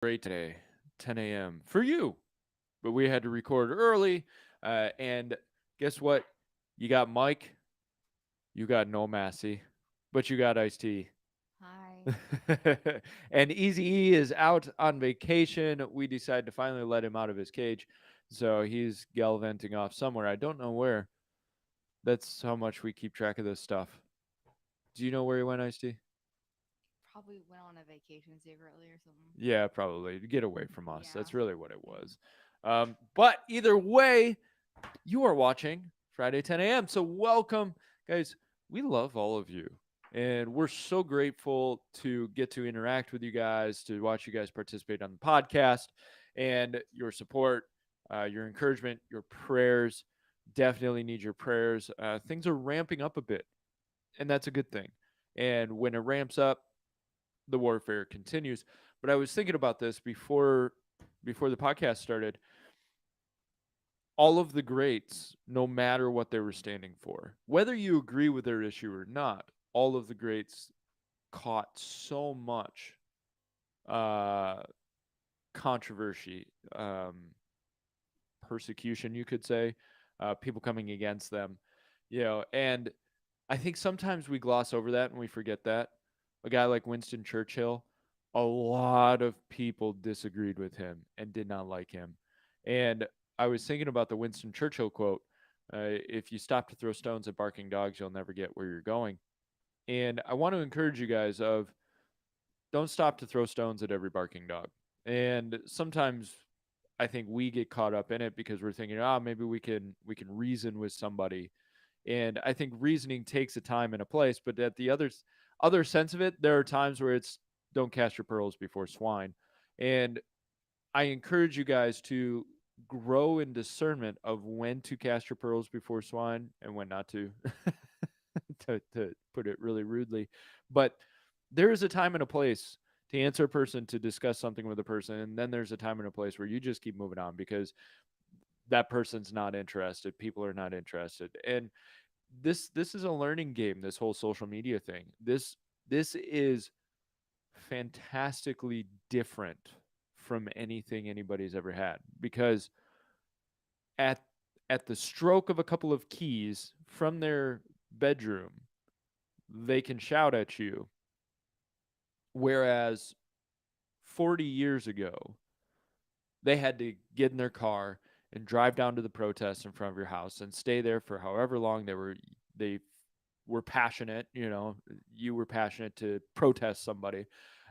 Great day, 10 a.m. for you, but we had to record early. And guess what? You got Mike, you got No Massey, but you got Ice T. Hi. And Easy E is out on vacation. We decided to finally let him out of his cage. So he's gallivanting off somewhere. I don't know where. That's how much we keep track of this stuff. Do you know where he went, Ice T? Probably went on a vacation secretly or something. Yeah, probably to get away from us. Yeah. That's really what it Yeah. was. But either way, you are watching Friday 10 a.m. So welcome, guys. We love all of you. And we're so grateful to get to interact with you guys, to watch you guys participate on the podcast, and your support, your encouragement, your prayers. Definitely need your prayers. Things are ramping up a bit, and that's a good thing. And when it ramps up, the warfare continues. But I was thinking about this before the podcast started. All of the greats, no matter what they were standing for, whether you agree with their issue or not, all of the greats caught so much uh, controversy, persecution, you could say, people coming against them, and I think sometimes we gloss over that and we forget that. A guy like Winston Churchill, a lot of people disagreed with him and did not like him. And I was thinking about the Winston Churchill quote, if you stop to throw stones at barking dogs, you'll never get where you're going. And I want to encourage you guys of don't stop to throw stones at every barking dog. And sometimes I think we get caught up in it because we're thinking, maybe we can reason with somebody. And I think reasoning takes a time and a place, but at the other sense of it, there are times where it's don't cast your pearls before swine. And I encourage you guys to grow in discernment of when to cast your pearls before swine and when not to, to put it really rudely. But there is a time and a place to answer a person, to discuss something with a person, and then there's a time and a place where you just keep moving on because that person's not interested, people are not interested. And this is a learning game, this whole social media thing. This is fantastically different from anything anybody's ever had because at at the stroke of a couple of keys from their bedroom, they can shout at you, whereas 40 years ago they had to get in their car and drive down to the protest in front of your house and stay there for however long they were passionate, you were passionate to protest somebody,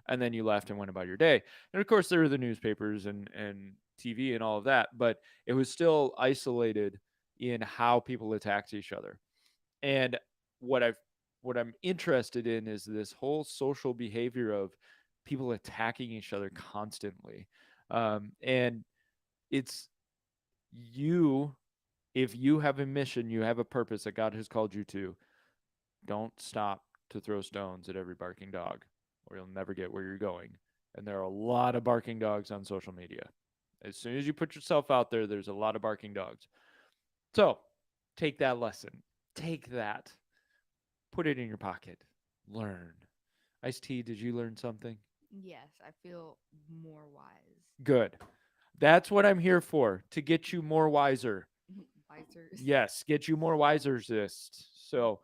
and then you left and went about your day. And of course there were the newspapers and TV and all of that, but it was still isolated in how people attacked each other. And what I've what I'm interested in is this whole social behavior of people attacking each other constantly. And it's you, if you have a mission, you have a purpose that God has called you to, don't stop to throw stones at every barking dog, or you'll never get where you're going. And there are a lot of barking dogs on social media. As soon as you put yourself out there, there's a lot of barking dogs. So take that lesson. Take that. Put it in your pocket. Learn. Ice T, did you learn something? Yes, I feel more wise. Good. That's what I'm here for, to get you more wiser. Wisers. Yes, get you more wisersist. So,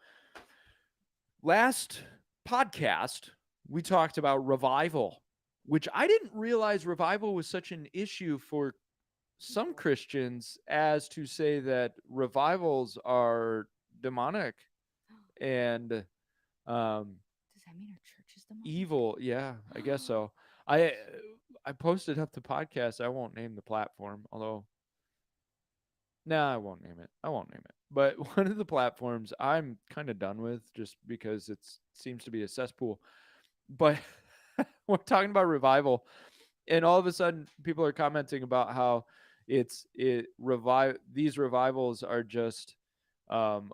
last podcast, we talked about revival, which I didn't realize revival was such an issue for some People. Christians, as to say that revivals are demonic and um, Does that mean our church is demonic? evil. Yeah, I guess so. I I posted up the podcast. I won't name the platform, although no, I won't name it. I won't name it. But one of the platforms I'm kind of done with just because it seems to be a cesspool. But we're talking about revival, and all of a sudden people are commenting about how it revive these revivals are just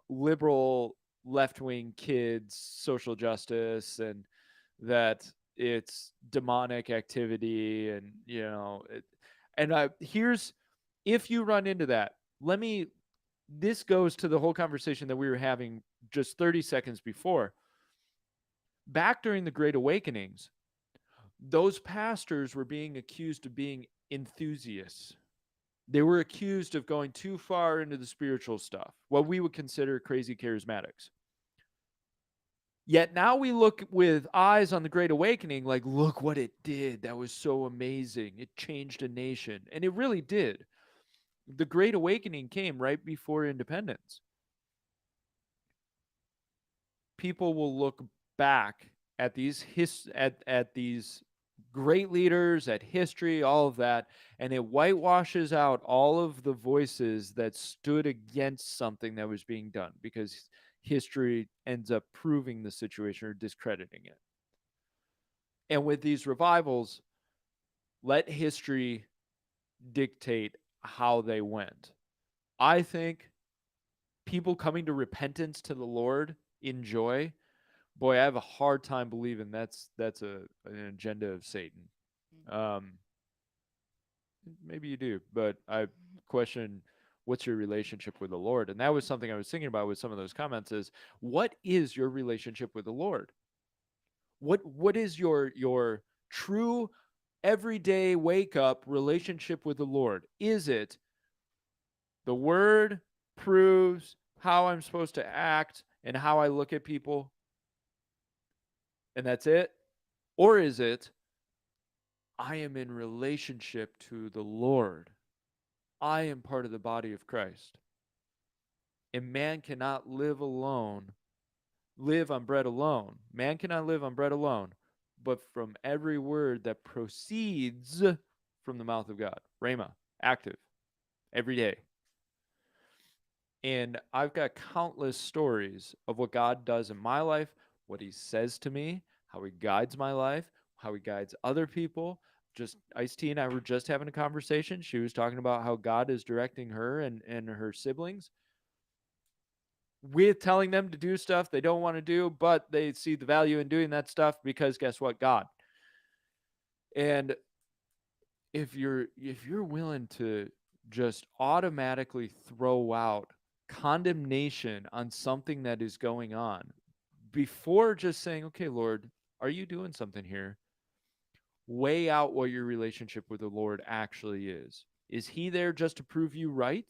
liberal left wing kids social justice, and that it's demonic activity, and and here's, if you run into that, let me this goes to the whole conversation that we were having just 30 seconds before. Back during the Great Awakenings, those pastors were being accused of being enthusiasts. They were accused of going too far into the spiritual stuff, what we would consider crazy charismatics. Yet now we look with eyes on the Great Awakening, like, look what it did. That was so amazing. It changed a nation. And it really did. The Great Awakening came right before independence. People will look back at these at these great leaders, at history, all of that, and it whitewashes out all of the voices that stood against something that was being done, because history ends up proving the situation or discrediting it. And with these revivals, let history dictate how they went. I think people coming to repentance to the Lord in joy, boy, I have a hard time believing that's an agenda of Satan. Um, maybe you do, but I question what's your relationship with the Lord. And that was something I was thinking about with some of those comments is, what is your relationship with the Lord? What is your true everyday wake up relationship with the Lord? Is it the word proves how I'm supposed to act and how I look at people, and that's it? Or is it, I am in relationship to the Lord? I am part of the body of Christ. And man cannot live alone, live on bread alone. Man cannot live on bread alone, but from every word that proceeds from the mouth of God. Rhema, active, every day. And I've got countless stories of what God does in my life, what he says to me, how he guides my life, how he guides other people. Just Ice T and I were just having a conversation. She was talking about how God is directing her and her siblings with telling them to do stuff they don't want to do, but they see the value in doing that stuff because guess what? God. And if you're willing to just automatically throw out condemnation on something that is going on before just saying, okay, Lord, are you doing something here? Weigh out what your relationship with the Lord actually is. Is he there just to prove you right?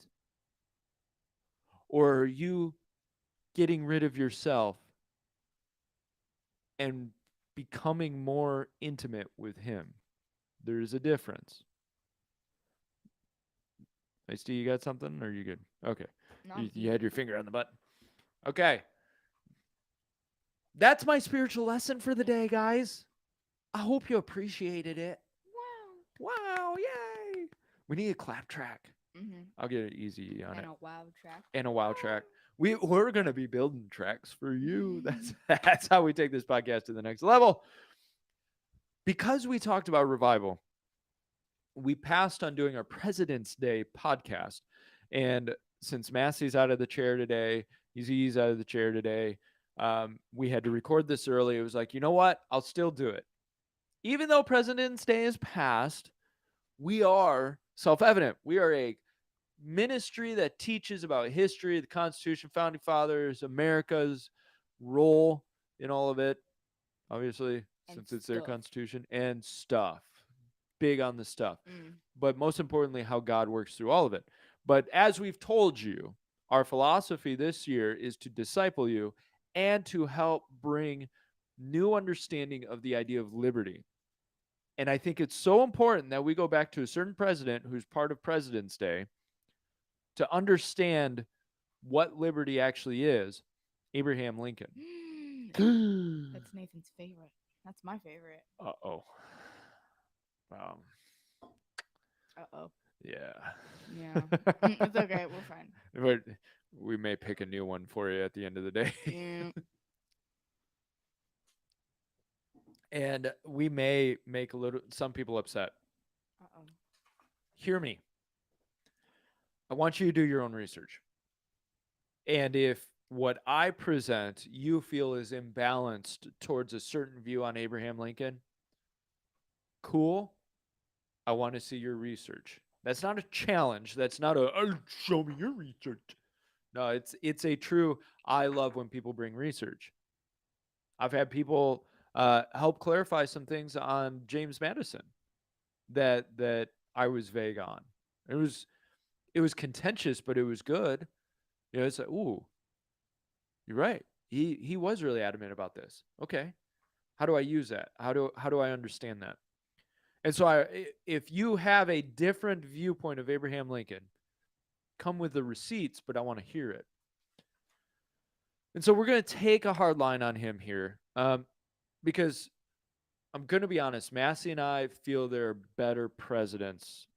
Or are you getting rid of yourself and becoming more intimate with him? There's a difference. Hey, Steve, you got something or are you good? Okay. No, You had your finger on the button. Okay. That's my spiritual lesson for the day, guys. I hope you appreciated it. Wow, yay. We need a clap track. Mm-hmm. I'll get it easy on And it. a wow track. And a wow track. We're gonna be building tracks for you. That's how we take this podcast to the next level. Because we talked about revival, we passed on doing our President's Day podcast. And since Massey's out of the chair today, he's out of the chair today. We had to record this early. It was like, you know what? I'll still do it. Even though President's Day is past, we are self-evident. We are a ministry that teaches about history, the Constitution, founding fathers, America's role in all of it, obviously, And since it's their stuff. Constitution, and stuff. Big on the stuff. Mm. But most importantly, how God works through all of it. But as we've told you, our philosophy this year is to disciple you and to help bring new understanding of the idea of liberty. And I think it's so important that we go back to a certain president who's part of President's Day to understand what liberty actually is. Abraham Lincoln. That's Nathan's favorite. That's my favorite. Uh-oh. Uh-oh. Yeah. Yeah. It's okay. We're fine. But we may pick a new one for you at the end of the day. Yeah. And we may make some people upset. Uh-oh. Hear me. I want you to do your own research. And if what I present you feel is imbalanced towards a certain view on Abraham Lincoln, cool. I want to see your research. That's not a challenge. That's not a show me your research. No, it's a true, I love when people bring research. I've had people helped clarify some things on James Madison that I was vague on. It was it was contentious, but it was good. It's like, ooh, you're right. He was really adamant about this. Okay, how do I use that? How do I understand that? And so if you have a different viewpoint of Abraham Lincoln, come with the receipts, but I want to hear it. And so we're going to take a hard line on him here, because I'm going to be honest. Massey and I feel there are better presidents.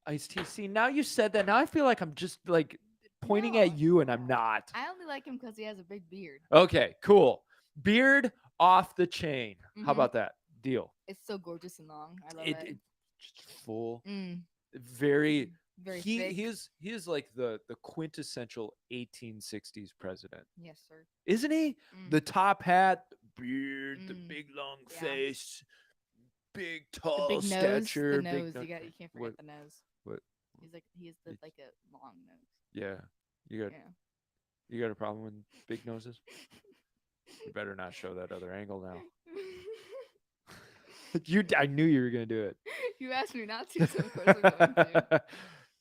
Ice-T, see, now you said that. Now I feel like I'm just like pointing No, at you, and I'm no. not. I only like him because he has a big beard. Okay, cool. Beard off the chain. How Mm-hmm. about that? Deal. It's so gorgeous and long. I love It it. just full, Mm, very. very He thick. he is like the quintessential 1860s president, Yes, sir. isn't he? Mm, The top hat, the beard, the mm, big long yeah. face, big The tall big nose. stature, The big nose. You can't what forget the nose. what? He's the It- like a long nose. Yeah, you got Yeah. you got a problem with big noses? You better not show that other angle now. I knew you were gonna do it. You asked me not to, so of course I'm going to.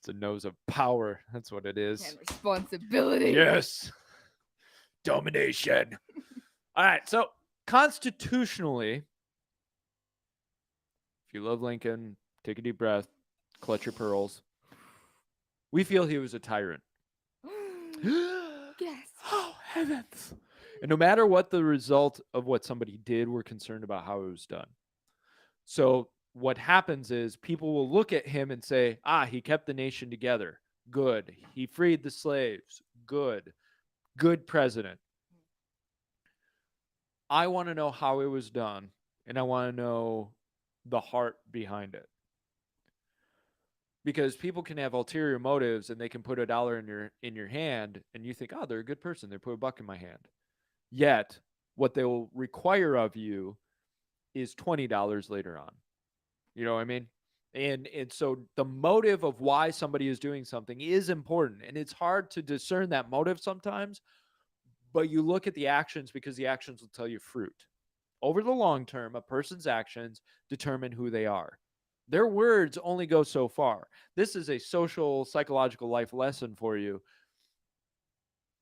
It's a nose of power. That's what it And is. responsibility. Yes. Domination. All right. So constitutionally, if you love Lincoln, take a deep breath, clutch your pearls. We feel he was a tyrant. Yes. Oh, heavens. And no matter what the result of what somebody did, we're concerned about how it was done. So what happens is people will look at him and say, he kept the nation together. Good. He freed the slaves. Good. Good president. I want to know how it was done, and I want to know the heart behind it. Because people can have ulterior motives and they can put $1 in your hand and you think, they're a good person. They put $1 in my hand. Yet, what they will require of you is $20 later on. You know what I mean? And so the motive of why somebody is doing something is important. And it's hard to discern that motive sometimes, but you look at the actions because the actions will tell you fruit. Over the long term, a person's actions determine who they are. Their words only go so far. This is a social, psychological life lesson for you.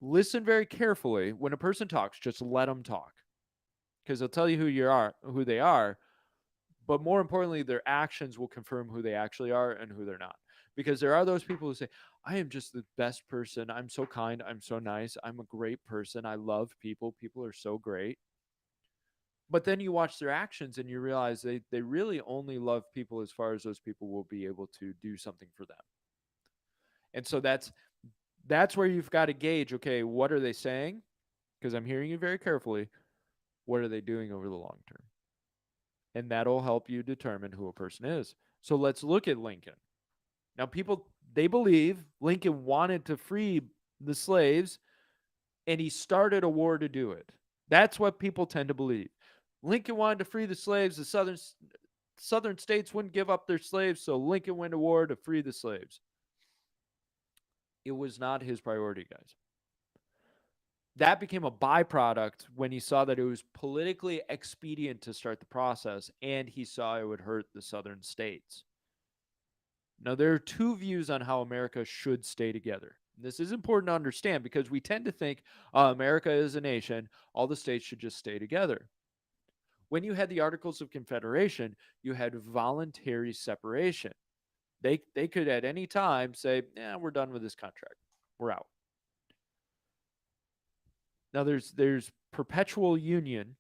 Listen very carefully. When a person talks, just let them talk because they'll tell you who they are. But more importantly, their actions will confirm who they actually are and who they're not. Because there are those people who say, I am just the best person. I'm so kind. I'm so nice. I'm a great person. I love people. People are so great. But then you watch their actions and you realize they really only love people as far as those people will be able to do something for them. And so that's where you've got to gauge, okay, what are they saying? Because I'm hearing you very carefully. What are they doing over the long term? And that'll help you determine who a person is. So let's look at Lincoln. Now, people, they believe Lincoln wanted to free the slaves and he started a war to do it. That's what people tend to believe. Lincoln wanted to free the slaves. The southern states wouldn't give up their slaves, so Lincoln went to war to free the slaves. It was not his priority, guys. That became a byproduct when he saw that it was politically expedient to start the process and he saw it would hurt the southern states. Now, there are two views on how America should stay together. This is important to understand because we tend to think America is a nation, all the states should just stay together. When you had the Articles of Confederation, you had voluntary separation. They could at any time say, we're done with this contract. We're out. Now there's perpetual union.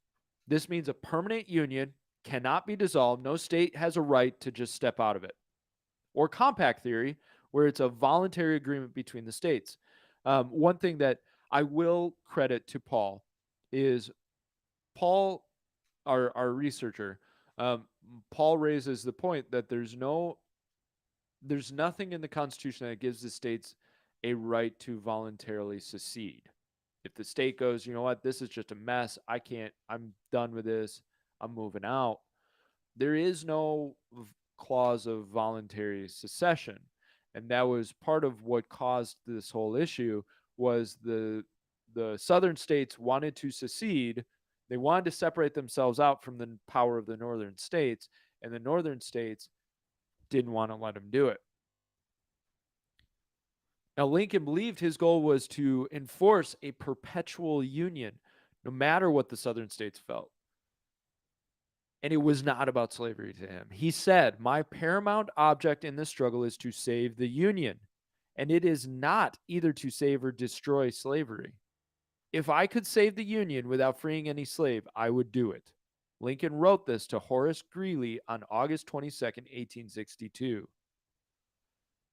This means a permanent union cannot be dissolved. No state has a right to just step out of it. Or compact theory, where it's a voluntary agreement between the states. One thing that I will credit to Paul is Paul, our researcher, Paul raises the point that there's nothing in the Constitution that gives the states a right to voluntarily secede. If the state goes, you know what, this is just a mess, I'm done with this, I'm moving out, there is no clause of voluntary secession. And that was part of what caused this whole issue was the southern states wanted to secede They wanted to separate themselves out from the power of the northern states, and the northern states didn't want to let them do it. Now, Lincoln believed his goal was to enforce a perpetual union, no matter what the southern states felt. And it was not about slavery to him. He said, "My paramount object in this struggle is to save the Union, and it is not either to save or destroy slavery. If I could save the Union without freeing any slave, I would do it." Lincoln wrote this to Horace Greeley on August 22nd, 1862.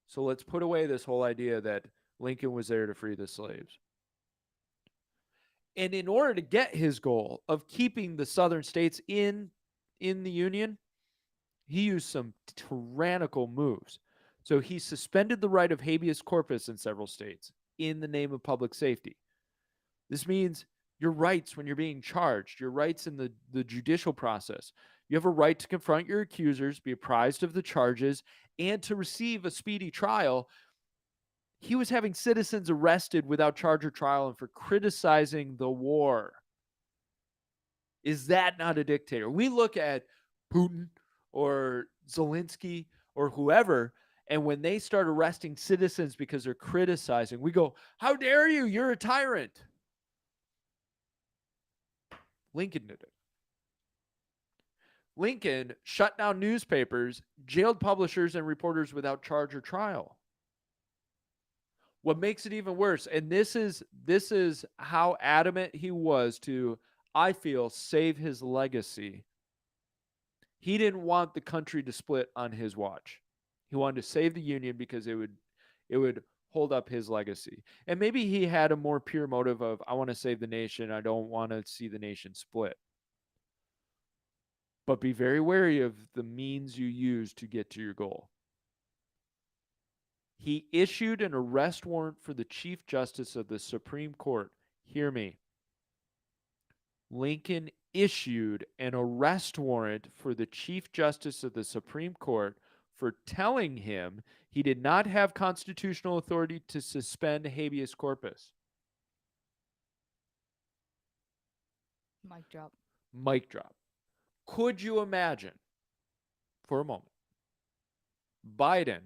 So let's put away this whole idea that Lincoln was there to free the slaves. And in order to get his goal of keeping the southern states in the Union, he used some tyrannical moves. So he suspended the right of habeas corpus in several states in the name of public safety. This means your rights when you're being charged, your rights in the judicial process. You have a right to confront your accusers, be apprised of the charges, and to receive a speedy trial. He was having citizens arrested without charge or trial and for criticizing the war. Is that not a dictator? We look at Putin or Zelensky or whoever, and when they start arresting citizens because they're criticizing, we go, "How dare you? You're a tyrant." Lincoln did it. Lincoln shut down newspapers, jailed publishers and reporters without charge or trial. What makes it even worse, and this is how adamant he was to, I feel, save his legacy. He didn't want the country to split on his watch. He wanted to save the Union because it would hold up his legacy. And maybe he had a more pure motive of, I want to save the nation. I don't want to see the nation split. But be very wary of the means you use to get to your goal. He issued an arrest warrant for the Chief Justice of the Supreme Court. Hear me. Lincoln issued an arrest warrant for the Chief Justice of the Supreme Court for telling him he did not have constitutional authority to suspend habeas corpus. Mic drop. Mic drop. Could you imagine, for a moment, Biden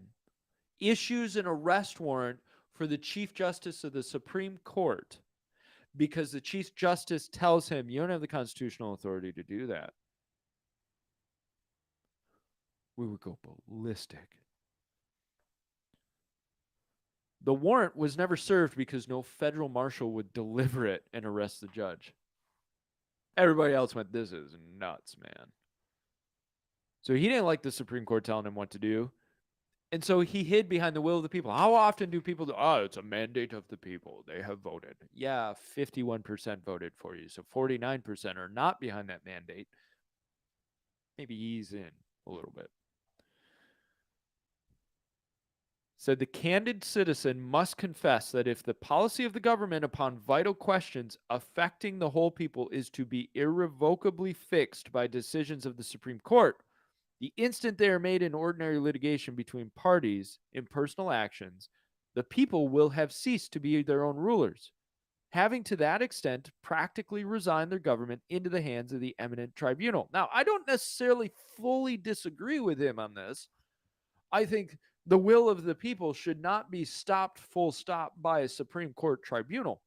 issues an arrest warrant for the Chief Justice of the Supreme Court because the Chief Justice tells him you don't have the constitutional authority to do that? We would go ballistic. The warrant was never served because no federal marshal would deliver it and arrest the judge. Everybody else went, "This is nuts, man." So he didn't like the Supreme Court telling him what to do. And so he hid behind the will of the people. How often do people do, "Oh, it's a mandate of the people. They have voted." Yeah, 51% voted for you. So 49% are not behind that mandate. Maybe ease in a little bit. Said the candid citizen must confess that if the policy of the government upon vital questions affecting the whole people is to be irrevocably fixed by decisions of the Supreme Court, the instant they are made in ordinary litigation between parties in personal actions, the people will have ceased to be their own rulers, having to that extent practically resigned their government into the hands of the eminent tribunal. Now, I don't necessarily fully disagree with him on this. I think the will of the people should not be stopped full stop by a Supreme Court tribunal.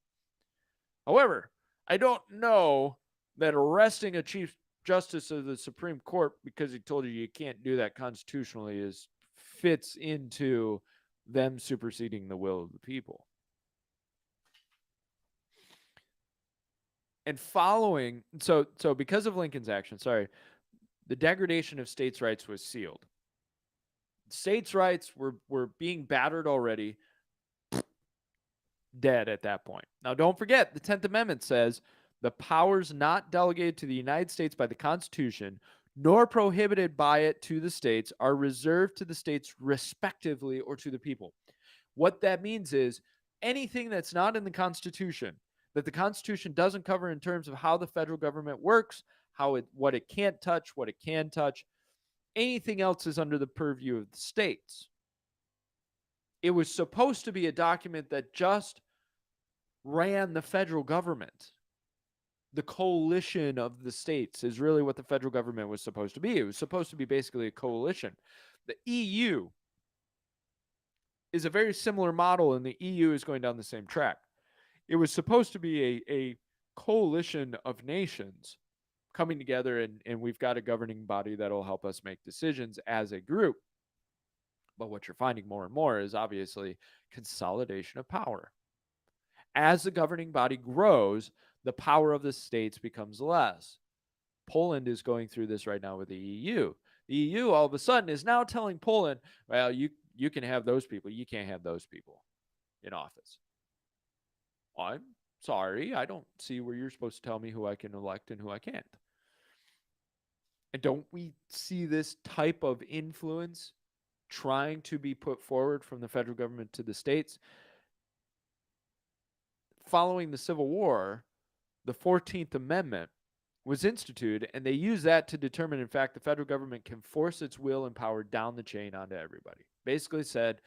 However, I don't know that arresting a Chief Justice of the Supreme Court because he told you can't do that constitutionally fits into them superseding the will of the people. And following, so because of Lincoln's action, the degradation of states' rights was sealed. States' rights were being battered already, dead at that point. Now, don't forget, the 10th Amendment says the powers not delegated to the United States by the Constitution, nor prohibited by it to the states, are reserved to the states respectively or to the people. What that means is anything that's not in the Constitution, that the Constitution doesn't cover in terms of how the federal government works, what it can't touch, what it can touch, anything else is under the purview of the states. It was supposed to be a document that just ran the federal government. the coalition of the states is really what the federal government was supposed to be. It was supposed to be basically a coalition. The EU is a very similar model, and the EU is going down the same track. It was supposed to be a coalition of nations coming together, and we've got a governing body that'll help us make decisions as a group. But what you're finding more and more is obviously consolidation of power. As the governing body grows, the power of the states becomes less. Poland is going through this right now with the EU. The EU all of a sudden is now telling Poland, well, you can have those people, you can't have those people in office. I'm sorry, I don't see where you're supposed to tell me who I can elect and who I can't. And don't we see this type of influence trying to be put forward from the federal government to the states? Following the Civil War, the 14th Amendment was instituted, and they use that to determine, in fact, the federal government can force its will and power down the chain onto everybody. Basically said,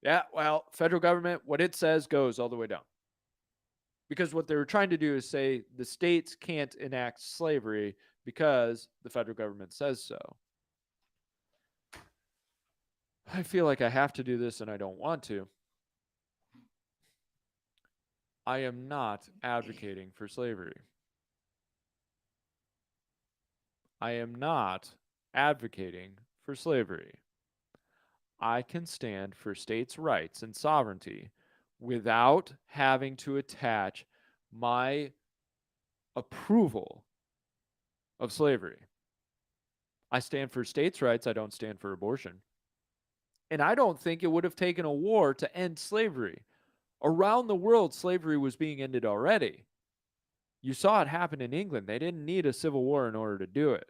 yeah, well, federal government, what it says goes all the way down. Because what they were trying to do is say the states can't enact slavery because the federal government says so. I feel like I have to do this and I don't want to. I am not advocating for slavery. I am not advocating for slavery. I can stand for states' rights and sovereignty without having to attach my approval of slavery. I stand for states' rights. I don't stand for abortion. And I don't think it would have taken a war to end slavery. Around the world, slavery was being ended already. You saw it happen in England. They didn't need a civil war in order to do it.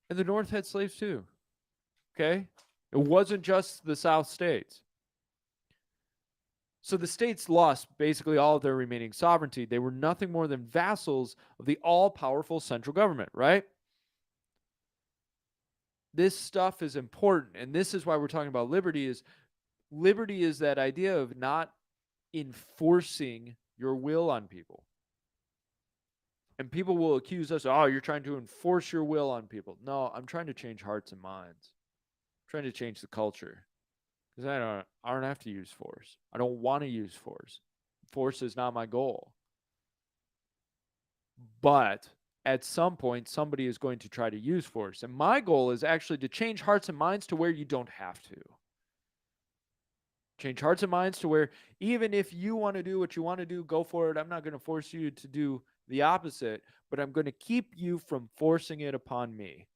And the North had slaves too. Okay? It wasn't just the South states. So the states lost basically all of their remaining sovereignty. They were nothing more than vassals of the all-powerful central government, right? This stuff is important, and this is why we're talking about liberty is that idea of not enforcing your will on people. And people will accuse us, oh, you're trying to enforce your will on people. No, I'm trying to change hearts and minds. I'm trying to change the culture. Because I don't have to use force. I don't want to use force. Force is not my goal. But at some point, somebody is going to try to use force. And my goal is actually to change hearts and minds to where you don't have to. Change hearts and minds to where even if you want to do what you want to do, go for it. I'm not going to force you to do the opposite, but I'm going to keep you from forcing it upon me.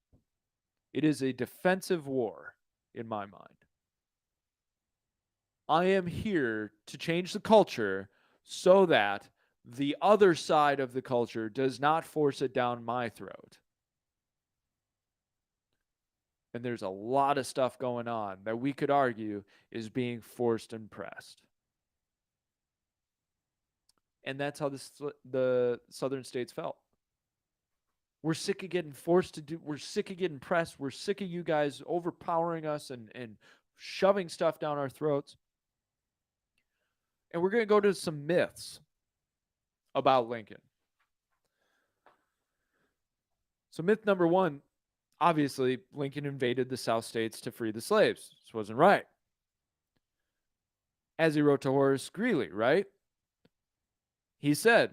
It is a defensive war in my mind. I am here to change the culture so that the other side of the culture does not force it down my throat. And there's a lot of stuff going on that we could argue is being forced and pressed. And that's how the southern states felt. We're sick of getting forced to do, we're sick of getting pressed, we're sick of you guys overpowering us and shoving stuff down our throats. And we're going to go to some myths about Lincoln. So myth number one, obviously, Lincoln invaded the South states to free the slaves. This wasn't right. As he wrote to Horace Greeley, right? He said,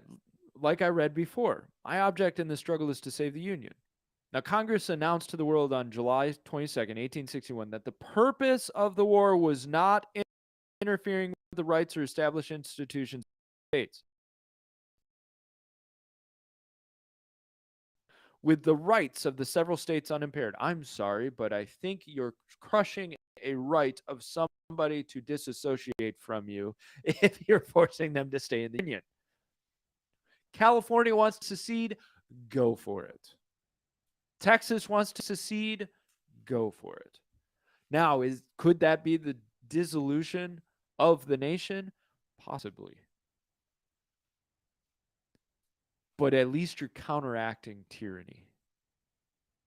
like I read before, my object in the struggle is to save the Union. Now, Congress announced to the world on July 22nd, 1861, that the purpose of the war was not interfering with the rights or established institutions of the states. With the rights of the several states unimpaired. I'm sorry, but I think you're crushing a right of somebody to disassociate from you if you're forcing them to stay in the Union. California wants to secede, go for it. Texas wants to secede, go for it. Now, could that be the dissolution of the nation? Possibly. But at least you're counteracting tyranny.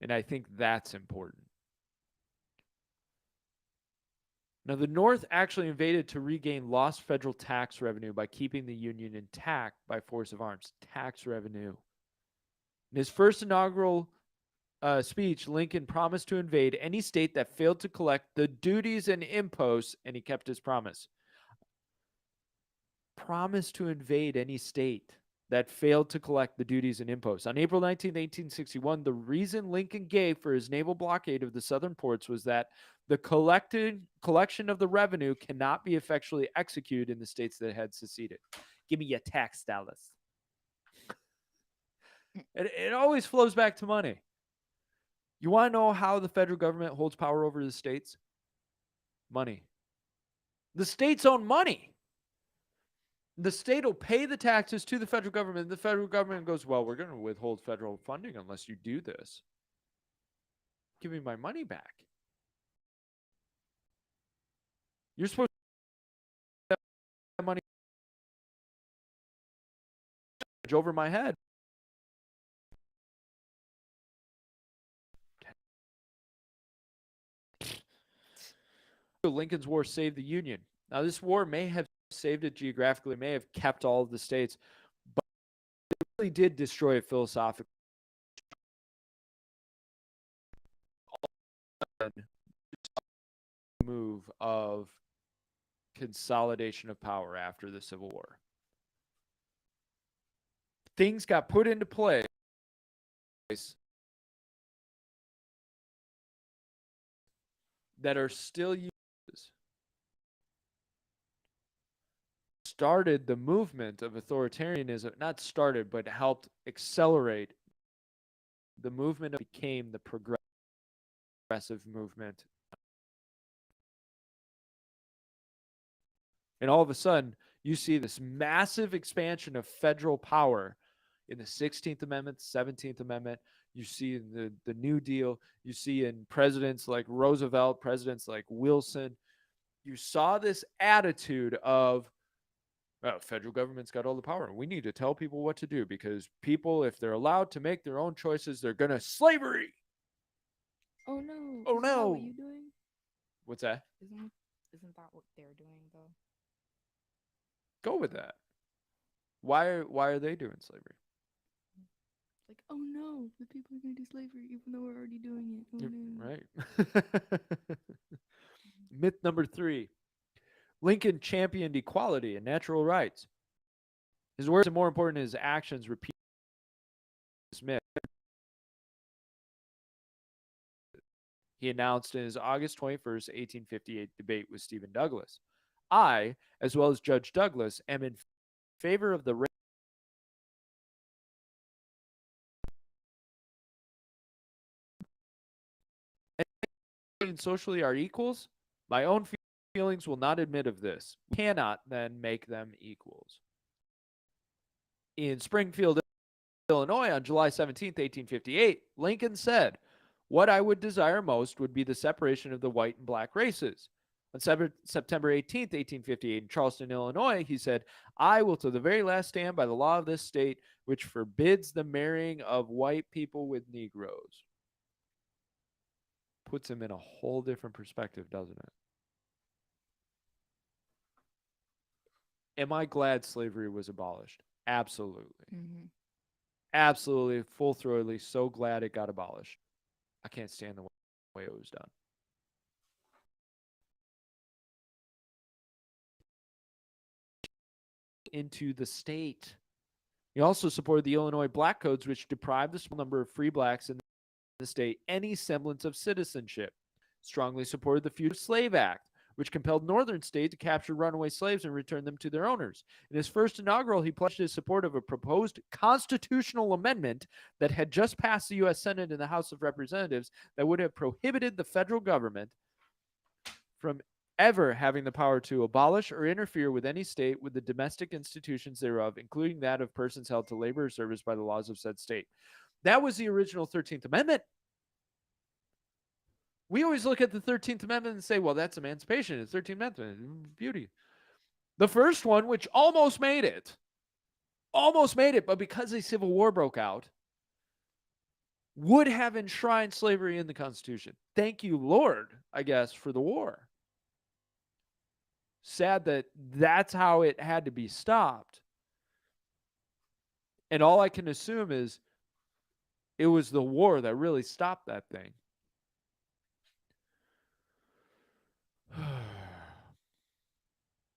And I think that's important. Now, the North actually invaded to regain lost federal tax revenue by keeping the Union intact by force of arms. Tax revenue. In his first inaugural speech, Lincoln promised to invade any state that failed to collect the duties and imposts, and he kept his promise. Promised to invade any state that failed to collect the duties and imposts. On April 19, 1861, the reason Lincoln gave for his naval blockade of the southern ports was that the collection of the revenue cannot be effectually executed in the states that had seceded. Give me your tax dollars. It always flows back to money. You want to know how the federal government holds power over the states? Money. The states own money. The state will pay the taxes to the federal government. The federal government goes, well, we're going to withhold federal funding unless you do this. Give me my money back. You're supposed to have money over my head. Lincoln's War saved the Union. Now, this war may have saved it geographically, may have kept all of the states, but it really did destroy it philosophically. Move of consolidation of power after the Civil War. Things got put into place that are still used. Started the movement of authoritarianism, not started, but helped accelerate the movement, became the progressive movement. And all of a sudden, you see this massive expansion of federal power in the 16th Amendment, 17th Amendment. You see in the New Deal. You see in presidents like Roosevelt, presidents like Wilson. You saw this attitude of, well, federal government's got all the power. We need to tell people what to do because people, if they're allowed to make their own choices, they're going to slavery. Oh no. Oh Isn't that no. what you doing? What's that? Isn't that what they're doing though? Go with that. Why are they doing slavery? Like, oh no, the people are going to do slavery even though we're already doing it. Oh no. Right. Myth number 3. Lincoln championed equality and natural rights. His words are more important than his actions repeat this myth. He announced in his August 21st, 1858 debate with Stephen Douglas, I, as well as Judge Douglas, am in favor of the and socially are equals. My own feelings will not admit of this. Cannot then make them equals. In Springfield, Illinois, on July 17th, 1858, Lincoln said, what I would desire most would be the separation of the white and black races. On September 18th, 1858, in Charleston, Illinois, he said, I will to the very last stand by the law of this state, which forbids the marrying of white people with Negroes. Puts him in a whole different perspective, doesn't it? Am I glad slavery was abolished? Absolutely. Mm-hmm. Absolutely, full-throatedly, so glad it got abolished. I can't stand the way it was done. Into the state. He also supported the Illinois Black Codes, which deprived the small number of free blacks in the state any semblance of citizenship. Strongly supported the Fugitive Slave Act, which compelled northern states to capture runaway slaves and return them to their owners. In his first inaugural, he pledged his support of a proposed constitutional amendment that had just passed the U.S. Senate and the House of Representatives that would have prohibited the federal government from ever having the power to abolish or interfere with any state with the domestic institutions thereof, including that of persons held to labor or service by the laws of said state. That was the original 13th Amendment. We always look at the 13th Amendment and say, well, that's emancipation. The 13th Amendment, beauty. The first one, which almost made it, but because the Civil War broke out, would have enshrined slavery in the Constitution. Thank you, Lord, I guess, for the war. sad that that's how it had to be stopped. And all I can assume is it was the war that really stopped that thing.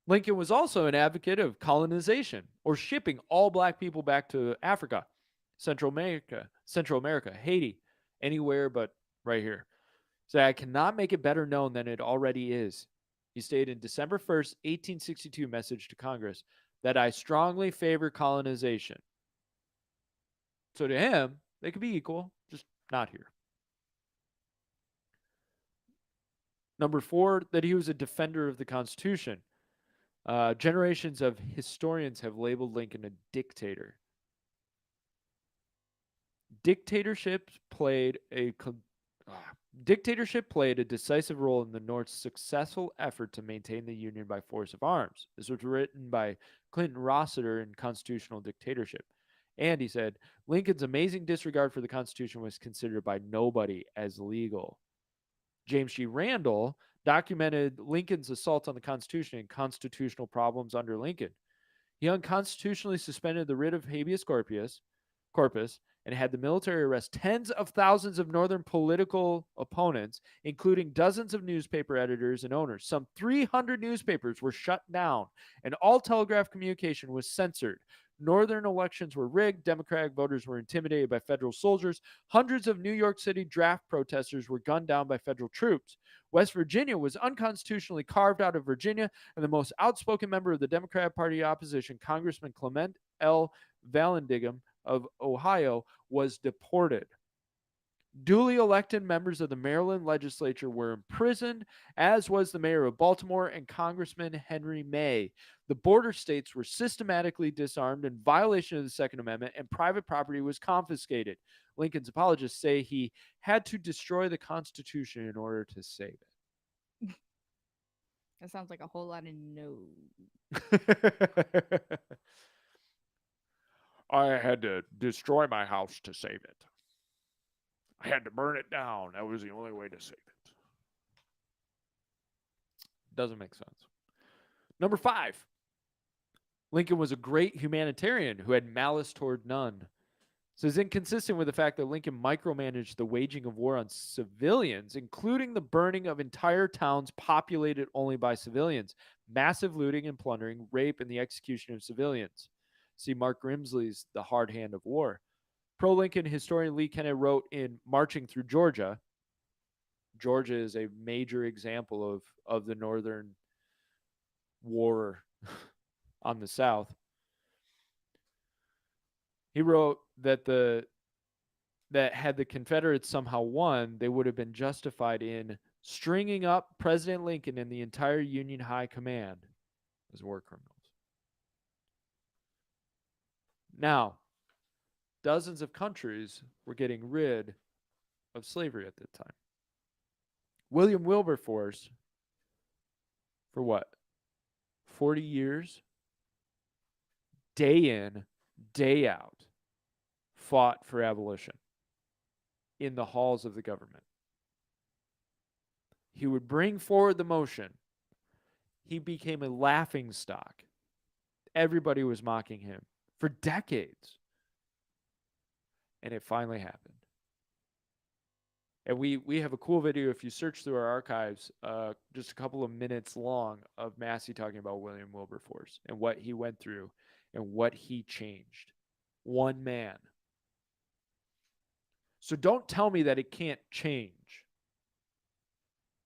Lincoln was also an advocate of colonization or shipping all black people back to Africa, Central America, Haiti, anywhere but right here. So I cannot make it better known than it already is. He stated in December 1st, 1862 message to Congress that I strongly favor colonization. So to him, they could be equal, just not here. Number 4, that he was a defender of the Constitution. Generations of historians have labeled Lincoln a dictator. Dictatorship played a Dictatorship played a decisive role in the North's successful effort to maintain the Union by force of arms. This was written by Clinton Rossiter in Constitutional Dictatorship. And he said, Lincoln's amazing disregard for the Constitution was considered by nobody as legal. James G. Randall documented Lincoln's assault on the Constitution and constitutional problems under Lincoln. He unconstitutionally suspended the writ of habeas corpus and had the military arrest tens of thousands of Northern political opponents, including dozens of newspaper editors and owners. Some 300 newspapers were shut down, and all telegraph communication was censored. Northern elections were rigged. Democratic voters were intimidated by federal soldiers. Hundreds of New York City draft protesters were gunned down by federal troops. West Virginia was unconstitutionally carved out of Virginia, and the most outspoken member of the Democratic Party opposition, Congressman Clement L. Vallandigham of Ohio, was deported. Duly elected members of the Maryland legislature were imprisoned, as was the mayor of Baltimore and Congressman Henry May. The border states were systematically disarmed in violation of the Second Amendment, and private property was confiscated. Lincoln's apologists say he had to destroy the Constitution in order to save That sounds like a whole lot of no. it. I had to destroy my house to save it. I had to burn it down. That was the only way to save it. Doesn't make sense. Number 5, Lincoln was a great humanitarian who had malice toward none. So it's inconsistent with the fact that Lincoln micromanaged the waging of war on civilians, including the burning of entire towns populated only by civilians, massive looting and plundering, rape, and the execution of civilians. See Mark Grimsley's The Hard Hand of War. Pro-Lincoln historian Lee Kennedy wrote in Marching Through Georgia. Georgia is a major example of the Northern war on the South. He wrote that had the Confederates somehow won, they would have been justified in stringing up President Lincoln and the entire Union high command as war criminals. Now, dozens of countries were getting rid of slavery at that time. William Wilberforce, for what? 40 years, day in, day out, fought for abolition in the halls of the government. He would bring forward the motion. He became a laughingstock. Everybody was mocking him for decades. And it finally happened. And we have a cool video, if you search through our archives, just a couple of minutes long, of Massey talking about William Wilberforce and what he went through and what he changed. One man. So don't tell me that it can't change.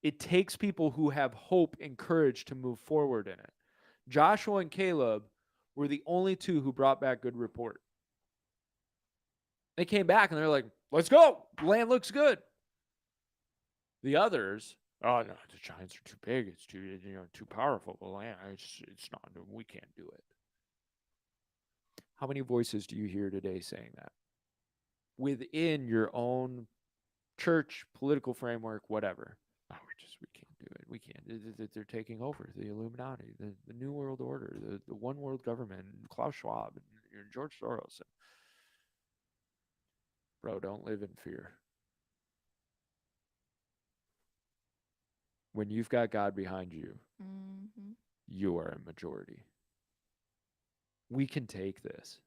It takes people who have hope and courage to move forward in it. Joshua and Caleb were the only two who brought back good report. They came back and they're like, let's go. The land looks good. The others, oh no, the giants are too big. It's too powerful. The land, it's not. We can't do it. How many voices do you hear today saying that? Within your own church, political framework, whatever. Oh, we can't do it. We can't. They're taking over. The Illuminati, the New World Order, the one world government, Klaus Schwab, and George Soros. Bro, don't live in fear. When you've got God behind you, you are a majority. We can take this.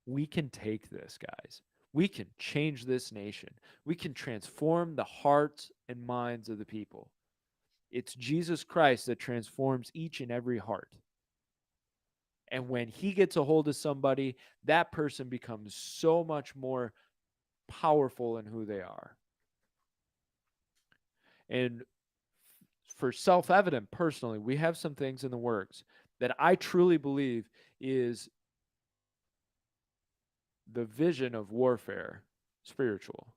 We can take this, guys. We can change this nation. We can transform the hearts and minds of the people. It's Jesus Christ that transforms each and every heart. And when he gets a hold of somebody, that person becomes so much more powerful in who they are. And for self evident, personally, we have some things in the works that I truly believe is the vision of warfare spiritual.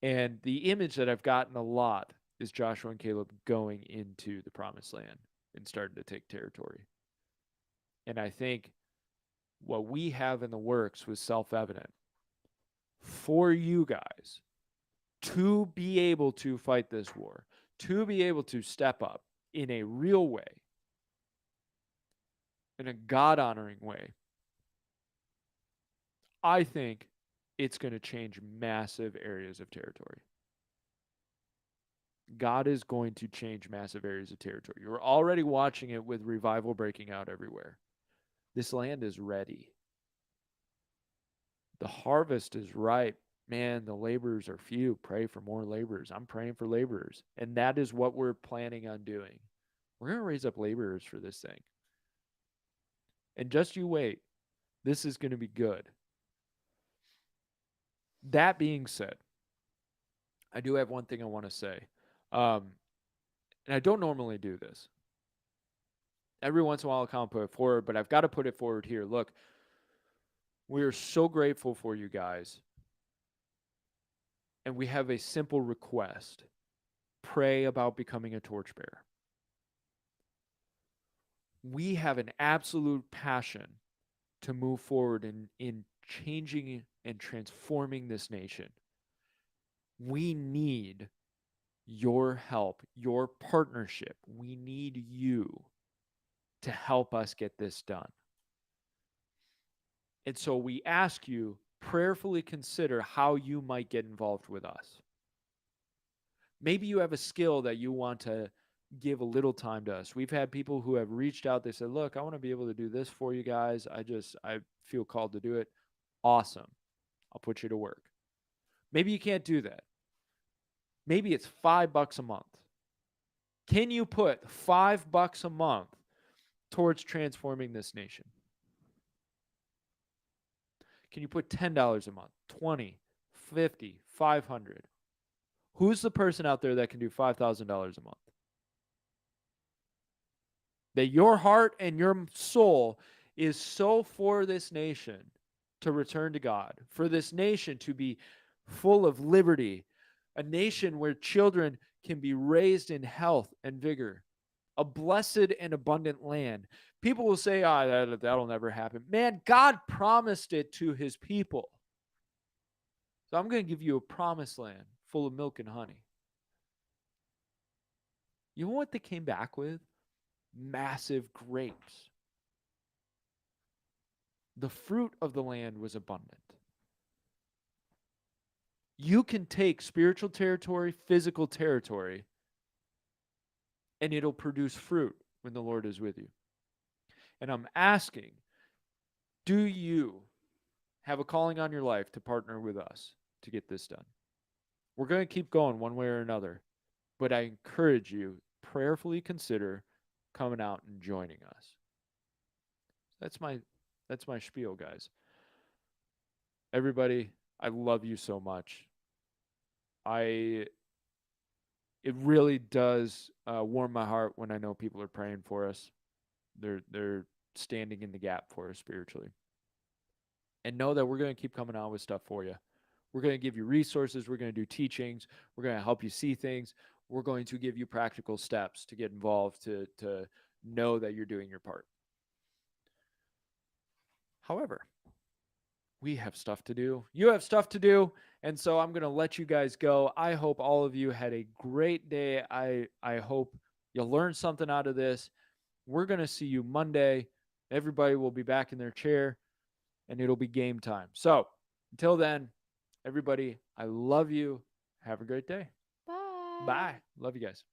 And the image that I've gotten a lot is Joshua and Caleb going into the promised land and starting to take territory. And I think what we have in the works was self evident for you guys to be able to fight this war, to be able to step up in a real way, in a God honoring way. I think it's going to change massive areas of territory. God is going to change massive areas of territory. You're already watching it with revival breaking out everywhere. This land is ready. The harvest is ripe. Man, the laborers are few. Pray for more laborers. I'm praying for laborers. And that is what we're planning on doing. We're going to raise up laborers for this thing. And just you wait. This is going to be good. That being said, I do have one thing I want to say. And I don't normally do this. Every once in a while, I'll come put it forward, but I've got to put it forward here. Look, we are so grateful for you guys. And we have a simple request. Pray about becoming a torchbearer. We have an absolute passion to move forward in changing and transforming this nation. We need your help, your partnership. We need you to help us get this done. And so we ask you, prayerfully consider how you might get involved with us. Maybe you have a skill that you want to give a little time to us. We've had people who have reached out. They said, look, I want to be able to do this for you guys. I feel called to do it. Awesome. I'll put you to work. Maybe you can't do that. Maybe it's $5 a month. Can you put $5 a month towards transforming this nation? Can you put $10 a month, 20, 50, 500? Who's the person out there that can do $5,000 a month? That your heart and your soul is so for this nation to return to God, for this nation to be full of liberty, a nation where children can be raised in health and vigor, a blessed and abundant land. People will say, that'll never happen. Man, God promised it to his people. So I'm going to give you a promised land full of milk and honey. You know what they came back with? Massive grapes. The fruit of the land was abundant. You can take spiritual territory, physical territory, and it'll produce fruit when the Lord is with you. And I'm asking, do you have a calling on your life to partner with us to get this done? We're going to keep going one way or another, but I encourage you, prayerfully consider coming out and joining us. That's my spiel, guys. Everybody, I love you so much. It really does warm my heart when I know people are praying for us. They're standing in the gap for us spiritually. And know that we're going to keep coming out with stuff for you. We're going to give you resources. We're going to do teachings. We're going to help you see things. We're going to give you practical steps to get involved, to know that you're doing your part. However, we have stuff to do. You have stuff to do. And so I'm going to let you guys go. I hope all of you had a great day. I hope you learned something out of this. We're going to see you Monday. Everybody will be back in their chair, and it'll be game time. So until then, everybody, I love you. Have a great day. Bye. Bye. Love you guys.